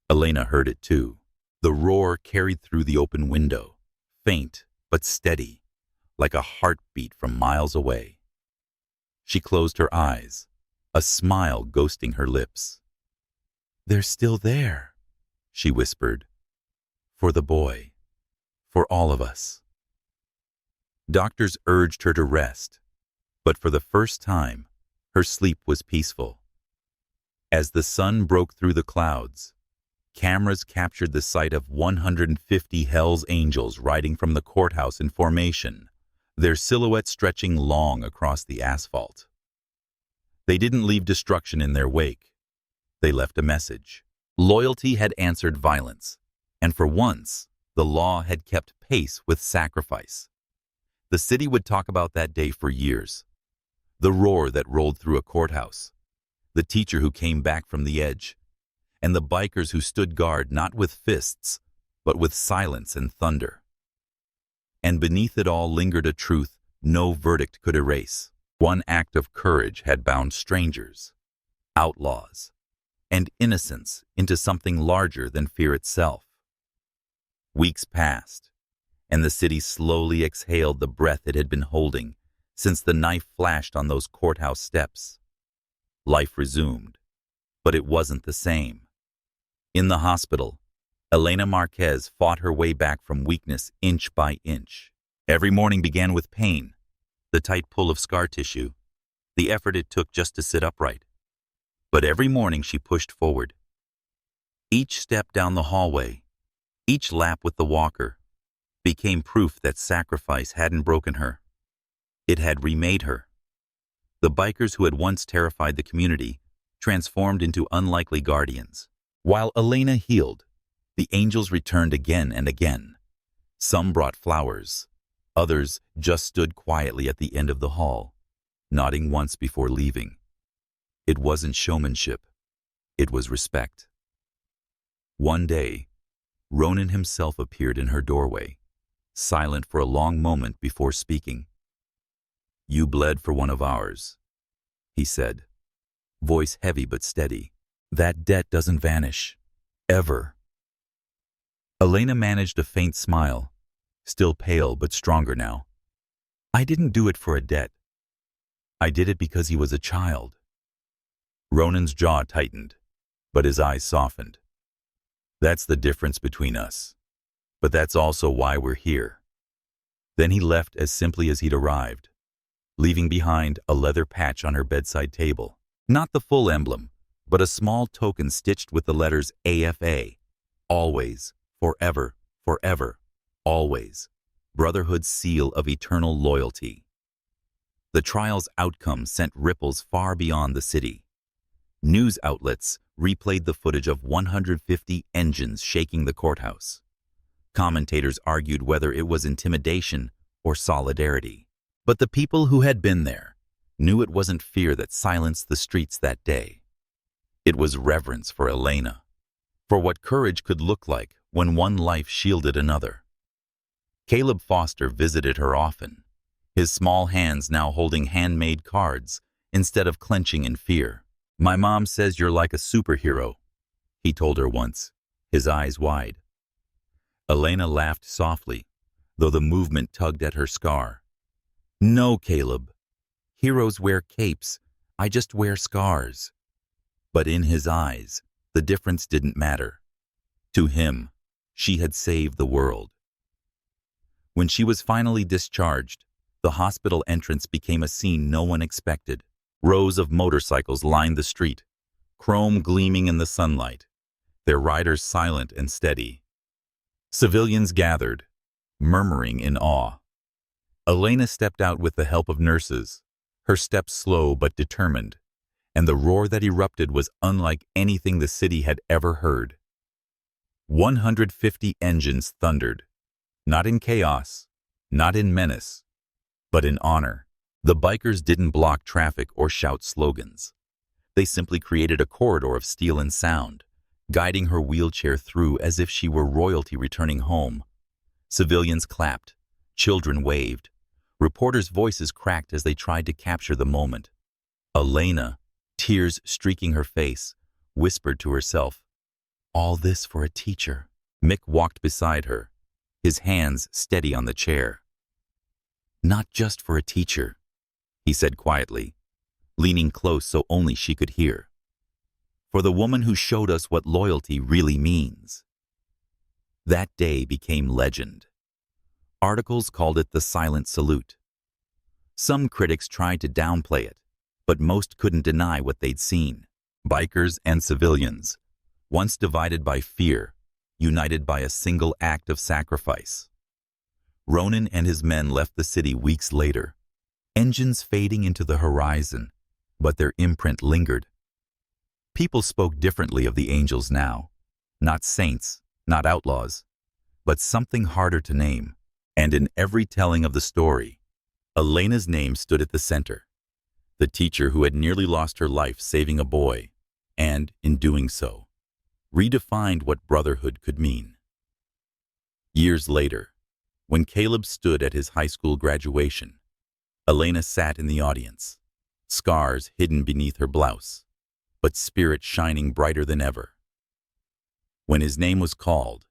[SPEAKER 1] Elena heard it too. The roar carried through the open window, faint but steady, like a heartbeat from miles away. She closed her eyes, a smile ghosting her lips. "They're still there," she whispered. "For the boy, for all of us." Doctors urged her to rest, but for the first time, her sleep was peaceful. As the sun broke through the clouds, cameras captured the sight of 150 Hell's Angels riding from the courthouse in formation, their silhouettes stretching long across the asphalt. They didn't leave destruction in their wake. They left a message. Loyalty had answered violence, and for once, the law had kept pace with sacrifice. The city would talk about that day for years. The roar that rolled through a courthouse, the teacher who came back from the edge, and the bikers who stood guard not with fists, but with silence and thunder. And beneath it all lingered a truth no verdict could erase. One act of courage had bound strangers, outlaws, and innocents into something larger than fear itself. Weeks passed, and the city slowly exhaled the breath it had been holding since the knife flashed on those courthouse steps. Life resumed, but it wasn't the same. In the hospital, Elena Marquez fought her way back from weakness inch by inch. Every morning began with pain, the tight pull of scar tissue, the effort it took just to sit upright. But every morning she pushed forward. Each step down the hallway, each lap with the walker, became proof that sacrifice hadn't broken her. It had remade her. The bikers who had once terrified the community transformed into unlikely guardians. While Elena healed, the Angels returned again and again. Some brought flowers. Others just stood quietly at the end of the hall, nodding once before leaving. It wasn't showmanship. It was respect. One day, Ronan himself appeared in her doorway, silent for a long moment before speaking. "You bled for one of ours," he said, voice heavy but steady. "That debt doesn't vanish. Ever." Elena managed a faint smile, still pale but stronger now. "I didn't do it for a debt. I did it because he was a child." Ronan's jaw tightened. but his eyes softened. That's the difference between us. But that's also why we're here. Then he left as simply as he'd arrived, leaving behind a leather patch on her bedside table. Not the full emblem, but a small token stitched with the letters AFA. Always, forever, forever, always. Brotherhood's seal of eternal loyalty. The trial's outcome sent ripples far beyond the city. News outlets replayed the footage of 150 engines shaking the courthouse. Commentators argued whether it was intimidation or solidarity. But the people who had been there knew it wasn't fear that silenced the streets that day. It was reverence for Elena, for what courage could look like when one life shielded another. Caleb Foster visited her often, his small hands now holding handmade cards instead of clenching in fear. "My mom says you're like a superhero," he told her once, his eyes wide. Elena laughed softly, though the movement tugged at her scar. "No, Caleb. Heroes wear capes. I just wear scars." But in his eyes, the difference didn't matter. To him, she had saved the world. When she was finally discharged, the hospital entrance became a scene no one expected. Rows of motorcycles lined the street, chrome gleaming in the sunlight, their riders silent and steady. Civilians gathered, murmuring in awe. Elena stepped out with the help of nurses, her steps slow but determined, and the roar that erupted was unlike anything the city had ever heard. 150 engines thundered, not in chaos, not in menace, but in honor. The bikers didn't block traffic or shout slogans. They simply created a corridor of steel and sound, guiding her wheelchair through as if she were royalty returning home. Civilians clapped, children waved, reporters' voices cracked as they tried to capture the moment. Elena, tears streaking her face, whispered to herself, "All this for a teacher." Mick walked beside her, his hands steady on the chair. "Not just for a teacher," he said quietly, leaning close so only she could hear. "For the woman who showed us what loyalty really means." That day became legend. Articles called it the silent salute. Some critics tried to downplay it, but most couldn't deny what they'd seen. Bikers and civilians, once divided by fear, united by a single act of sacrifice. Ronan and his men left the city weeks later, engines fading into the horizon, but their imprint lingered. People spoke differently of the angels now, not saints, not outlaws, but something harder to name. And in every telling of the story, Elena's name stood at the center. The teacher who had nearly lost her life saving a boy, and, in doing so, redefined what brotherhood could mean. Years later, when Caleb stood at his high school graduation, Elena sat in the audience, scars hidden beneath her blouse, but spirit shining brighter than ever. When his name was called,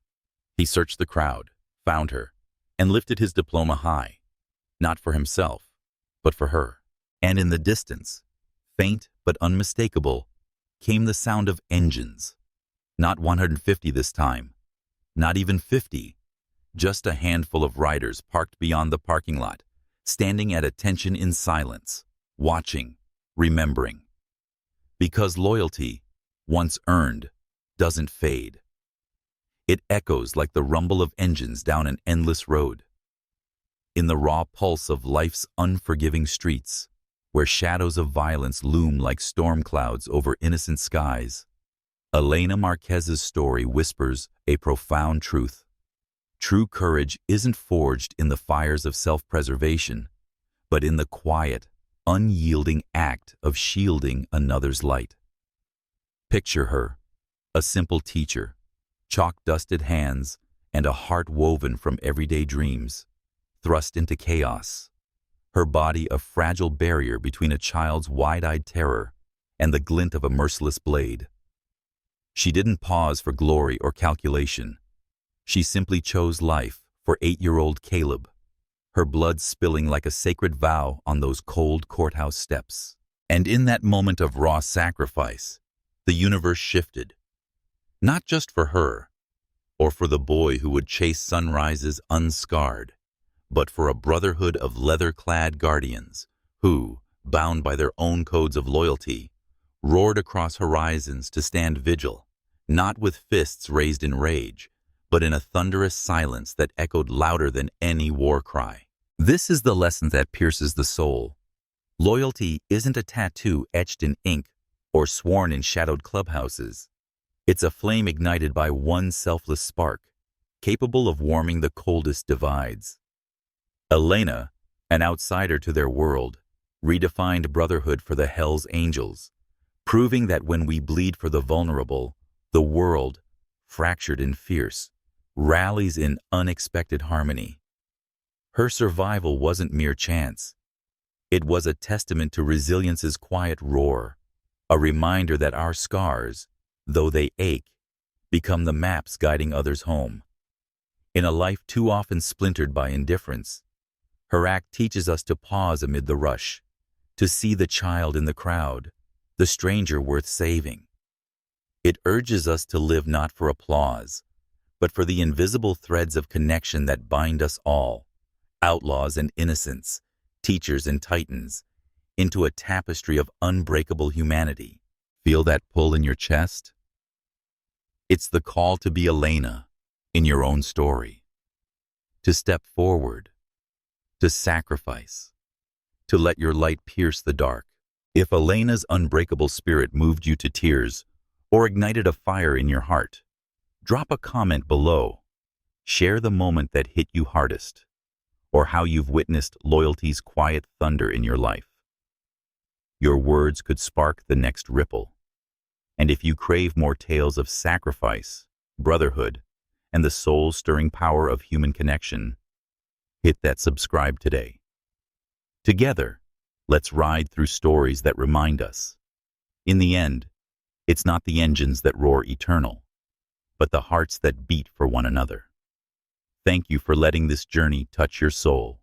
[SPEAKER 1] he searched the crowd, found her, and lifted his diploma high, not for himself, but for her. And in the distance, faint but unmistakable, came the sound of engines. Not 150 this time, not even 50, just a handful of riders parked beyond the parking lot, standing at attention in silence, watching, remembering. Because loyalty, once earned, doesn't fade. It echoes like the rumble of engines down an endless road. In the raw pulse of life's unforgiving streets, where shadows of violence loom like storm clouds over innocent skies, Elena Marquez's story whispers a profound truth. True courage isn't forged in the fires of self-preservation, but in the quiet, unyielding act of shielding another's light. Picture her, a simple teacher, chalk-dusted hands, and a heart woven from everyday dreams, thrust into chaos, her body a fragile barrier between a child's wide-eyed terror and the glint of a merciless blade. She didn't pause for glory or calculation. She simply chose life for 8-year-old Caleb, her blood spilling like a sacred vow on those cold courthouse steps. And in that moment of raw sacrifice, The universe shifted, not just for her, or for the boy who would chase sunrises unscarred, but for a brotherhood of leather-clad guardians who, bound by their own codes of loyalty, roared across horizons to stand vigil, not with fists raised in rage, but in a thunderous silence that echoed louder than any war cry. This is the lesson that pierces the soul. Loyalty isn't a tattoo etched in ink or sworn in shadowed clubhouses. It's a flame ignited by one selfless spark, capable of warming the coldest divides. Elena, an outsider to their world, redefined brotherhood for the Hell's Angels, proving that when we bleed for the vulnerable, the world, fractured and fierce, rallies in unexpected harmony. Her survival wasn't mere chance. It was a testament to resilience's quiet roar, a reminder that our scars, though they ache, become the maps guiding others home. In a life too often splintered by indifference, her act teaches us to pause amid the rush, to see the child in the crowd, the stranger worth saving. It urges us to live not for applause, but for the invisible threads of connection that bind us all, outlaws and innocents, teachers and titans, into a tapestry of unbreakable humanity. Feel that pull in your chest? It's the call to be Elena in your own story, to step forward, to sacrifice, to let your light pierce the dark. If Elena's unbreakable spirit moved you to tears or ignited a fire in your heart, drop a comment below. Share the moment that hit you hardest, or how you've witnessed loyalty's quiet thunder in your life. Your words could spark the next ripple. And if you crave more tales of sacrifice, brotherhood, and the soul-stirring power of human connection, hit that subscribe today. Together, let's ride through stories that remind us, in the end, it's not the engines that roar eternal, but the hearts that beat for one another. Thank you for letting this journey touch your soul.